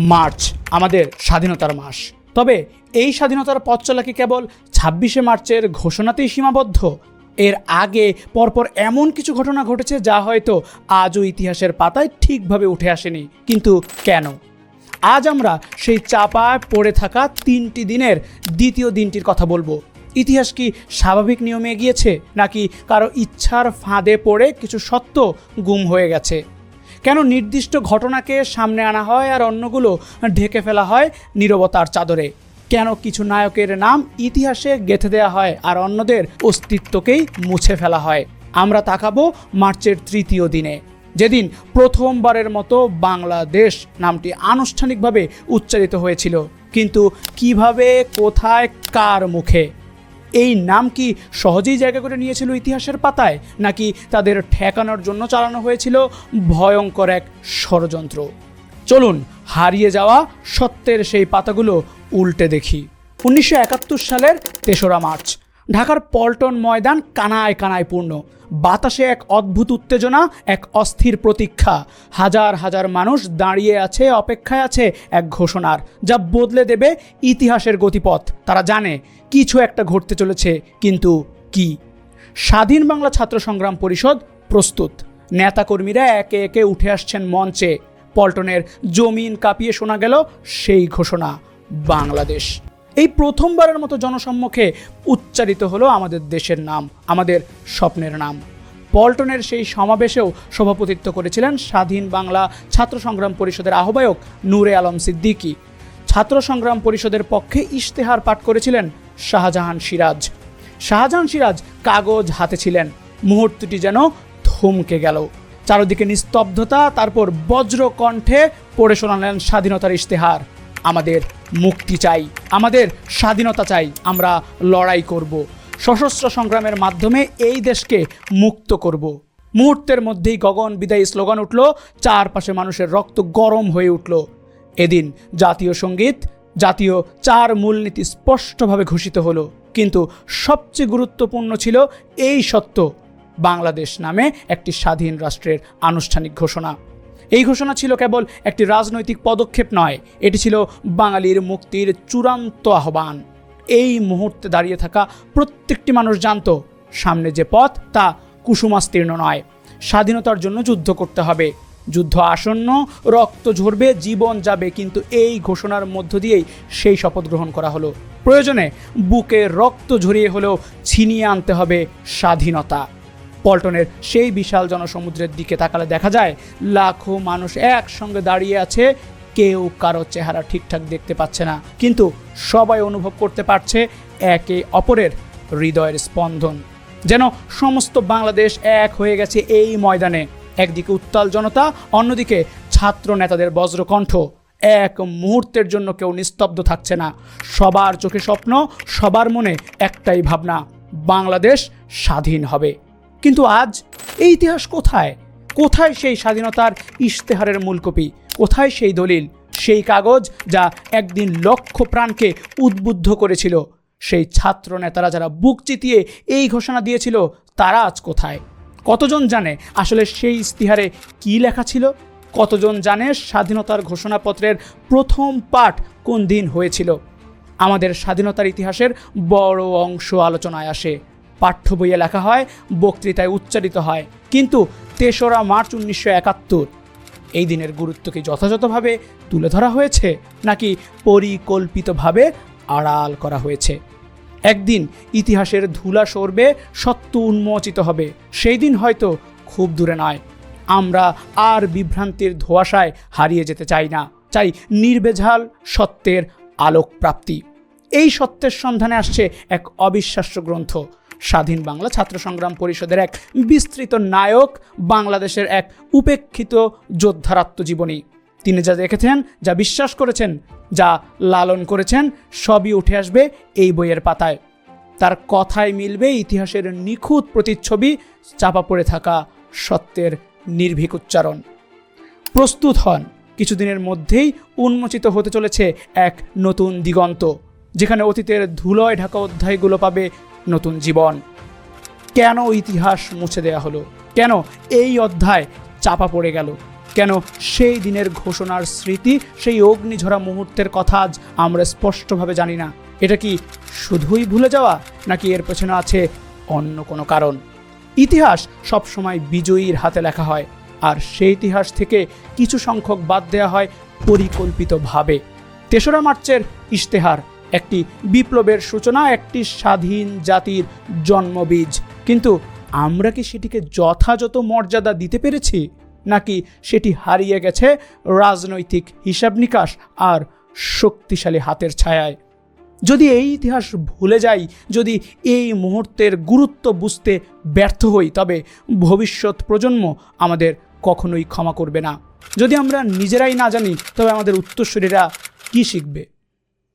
March আমাদের স্বাধীনতার মাস। তবে এই স্বাধীনতার পথ চলা কি কেবল ২৬শে মার্চের ঘোষণাতেই সীমাবদ্ধ? এর আগে পরপর এমন কিছু ঘটনা ঘটেছে যা হয়তো আজও ইতিহাসের পাতায় ঠিকভাবে উঠে আসেনি। কিন্তু কেন? আজ আমরা সেই চাপায় পড়ে থাকা ৩টি দিনের দ্বিতীয় দিনটির কথা বলবো। ইতিহাস কি স্বাভাবিক নিয়মে এগিয়েছে, নাকি কারো ইচ্ছার ফাঁদে পড়ে কিছু সত্য গুম হয়ে গেছে? কেন নির্দিষ্ট ঘটনাকে সামনে আনা হয় আর অন্যগুলো ঢেকে ফেলা হয় নীরবতার চাদরে? কেন কিছু নায়কের নাম ইতিহাসে গেঁথে দেওয়া হয় আর অন্যদের অস্তিত্বকেই মুছে ফেলা হয়? আমরা তাকাবো মার্চের তৃতীয় দিনে, যেদিন প্রথমবারের মতো বাংলাদেশ নামটি আনুষ্ঠানিকভাবে উচ্চারিত হয়েছিল। কিন্তু কিভাবে, কোথায়, কার মুখে? এই নাম কি সহজেই জায়গা করে নিয়েছিল ইতিহাসের পাতায়, নাকি তাদের ঠেকানোর জন্য চালানো হয়েছিল ভয়ঙ্কর এক ষড়যন্ত্র? চলুন হারিয়ে যাওয়া সত্যের সেই পাতাগুলো উল্টে দেখি। ১৯৭১ সালের ৩রা মার্চ ঢাকার পল্টন ময়দান কানায় কানায় পূর্ণ। বাতাসে এক অদ্ভুত উত্তেজনা, এক অস্থির প্রতীক্ষা। হাজার হাজার মানুষ দাঁড়িয়ে আছে, অপেক্ষায় আছে এক ঘোষণার, যা বদলে দেবে ইতিহাসের গতিপথ। তারা জানে কিছু একটা ঘটতে চলেছে, কিন্তু কি? স্বাধীন বাংলা ছাত্র সংগ্রাম পরিষদ প্রস্তুত। নেতাকর্মীরা একে একে উঠে আসছেন মঞ্চে। পল্টনের জমিন কাঁপিয়ে শোনা গেল সেই ঘোষণা, বাংলাদেশ। এই প্রথমবারের মতো জনসম্মুখে উচ্চারিত হলো আমাদের দেশের নাম, আমাদের স্বপ্নের নাম। পল্টনের সেই সমাবেশেও সভাপতিত্ব করেছিলেন স্বাধীন বাংলা ছাত্র সংগ্রাম পরিষদের আহ্বায়ক নূরে আলম সিদ্দিকী। ছাত্র সংগ্রাম পরিষদের পক্ষে ইশতেহার পাঠ করেছিলেন শাহজাহান সিরাজ। শাহজাহান সিরাজ কাগজ হাতে ছিলেন। মুহূর্তটি যেন থমকে গেল। চারদিকে নিস্তব্ধতা, তারপর বজ্র কণ্ঠে পড়ে শোনালেন স্বাধীনতার ইশতেহার। আমাদের মুক্তি চাই, আমাদের স্বাধীনতা চাই, আমরা লড়াই করব, সশস্ত্র সংগ্রামের মাধ্যমে এই দেশকে মুক্ত করব। মুহূর্তের মধ্যেই গগন বিদায়ী স্লোগান উঠল, চারপাশে মানুষের রক্ত গরম হয়ে উঠল। এদিন জাতীয় সঙ্গীত, জাতীয় ৪ মূলনীতি স্পষ্টভাবে ঘোষিত হলো। কিন্তু সবচেয়ে গুরুত্বপূর্ণ ছিল এই সত্য, বাংলাদেশ নামে একটি স্বাধীন রাষ্ট্রের আনুষ্ঠানিক ঘোষণা। এই ঘোষণা ছিল কেবল একটি রাজনৈতিক পদক্ষেপ নয়, এটি ছিল বাঙালির মুক্তির চূড়ান্ত আহ্বান। এই মুহূর্তে দাঁড়িয়ে থাকা প্রত্যেকটি মানুষ জানত, সামনে যে পথ তা কুসুমাস্তীর্ণ নয়। স্বাধীনতার জন্য যুদ্ধ করতে হবে। যুদ্ধ আসন্ন, রক্ত ঝরবে, জীবন যাবে, কিন্তু এই ঘোষণার মধ্য দিয়েই সেই শপথ গ্রহণ করা হলো। প্রয়োজনে বুকে রক্ত ঝরিয়ে হলেও ছিনিয়ে আনতে হবে স্বাধীনতা। পল্টনের সেই বিশাল জনসমুদ্রের দিকে তাকালে দেখা যায় লাখো মানুষ একসঙ্গে দাঁড়িয়ে আছে। কেউ কারো চেহারা ঠিকঠাক দেখতে পাচ্ছে না, কিন্তু সবাই অনুভব করতে পারছে একে অপরের হৃদয়ের স্পন্দন। যেন সমস্ত বাংলাদেশ এক হয়ে গেছে এই ময়দানে। একদিকে উত্তাল জনতা, অন্যদিকে ছাত্র নেতাদের বজ্রকণ্ঠ। এক মুহূর্তের জন্য কেউ নিস্তব্ধ থাকছে না। সবার চোখে স্বপ্ন, সবার মনে একটাই ভাবনা, বাংলাদেশ স্বাধীন হবে। কিন্তু আজ এই ইতিহাস কোথায়? কোথায় সেই স্বাধীনতার ইশতেহারের মূল কপি? কোথায় সেই দলিল, সেই কাগজ যা একদিন লক্ষ প্রাণকে উদ্বুদ্ধ করেছিল? সেই ছাত্র নেতারা যারা বুক চিতিয়ে এই ঘোষণা দিয়েছিল, তারা আজ কোথায়? কতজন জানে আসলে সেই ইশতেহারে কী লেখা ছিল? কতজন জানে স্বাধীনতার ঘোষণাপত্রের প্রথম পাঠ কোন দিন হয়েছিল? আমাদের স্বাধীনতার ইতিহাসের বড় অংশ আলোচনায় আসে, পাঠ্য বইয়ে লেখা হয়, বক্তৃতায় উচ্চারিত হয়, কিন্তু ৩রা মার্চ ১৯৭১ এই দিনের গুরুত্ব কি যথাযথভাবে তুলে ধরা হয়েছে, নাকি পরিকল্পিতভাবে আড়াল করা হয়েছে? একদিন ইতিহাসের ধুলা সরবে, সত্য উন্মোচিত হবে। সেই দিন হয়তো খুব দূরে নয়। আমরা আর বিভ্রান্তির ধোঁয়াশায় হারিয়ে যেতে চাই না, চাই নির্ভেজাল সত্যের আলোক প্রাপ্তি। এই সত্যের সন্ধানে আসছে এক অবিশ্বাস্য গ্রন্থ, স্বাধীন বাংলা ছাত্র সংগ্রাম পরিষদের এক বিস্তৃত নায়ক, বাংলাদেশের এক উপেক্ষিত যোদ্ধার আত্মজীবনী। তিনি যা দেখেছেন, যা বিশ্বাস করেছেন, যা লালন করেছেন, সবই উঠে আসবে এই বইয়ের পাতায়। তার কথায় মিলবে ইতিহাসের নিখুঁত প্রতিচ্ছবি, চাপা পড়ে থাকা সত্যের নির্ভীক উচ্চারণ। প্রস্তুত হন, কিছুদিনের মধ্যেই উন্মোচিত হতে চলেছে এক নতুন দিগন্ত, যেখানে অতীতের ধুলোয় ঢাকা অধ্যায়গুলো পাবে নতুন জীবন। কেন ইতিহাস মুছে দেয়া হলো? কেন এই অধ্যায় চাপা পড়ে গেল? কেন সেই দিনের ঘোষণার স্মৃতি, সেই অগ্নিঝরা মুহূর্তের কথা আজ আমরা স্পষ্টভাবে জানি না? এটা কি শুধুই ভুলে যাওয়া, নাকি এর পেছনে আছে অন্য কোনো কারণ? ইতিহাস সবসময় বিজয়ীর হাতে লেখা হয়, আর সেই ইতিহাস থেকে কিছু সংখ্যক বাদ দেওয়া হয় পরিকল্পিতভাবে। ৩রা মার্চের ইশতেহার একটি বিপ্লবের সূচনা, একটি স্বাধীন জাতির জন্মবীজ। কিন্তু আমরা কি সেটিকে যথাযথ মর্যাদা দিতে পেরেছি, নাকি সেটি হারিয়ে গেছে রাজনৈতিক হিসাব নিকাশ আর শক্তিশালী হাতের ছায়ায়? যদি এই ইতিহাস ভুলে যাই, যদি এই মুহূর্তের গুরুত্ব বুঝতে ব্যর্থ হই, তবে ভবিষ্যৎ প্রজন্ম আমাদের কখনোই ক্ষমা করবে না। যদি আমরা নিজেরাই না জানি, তবে আমাদের উত্তরসূরিরা কি শিখবে?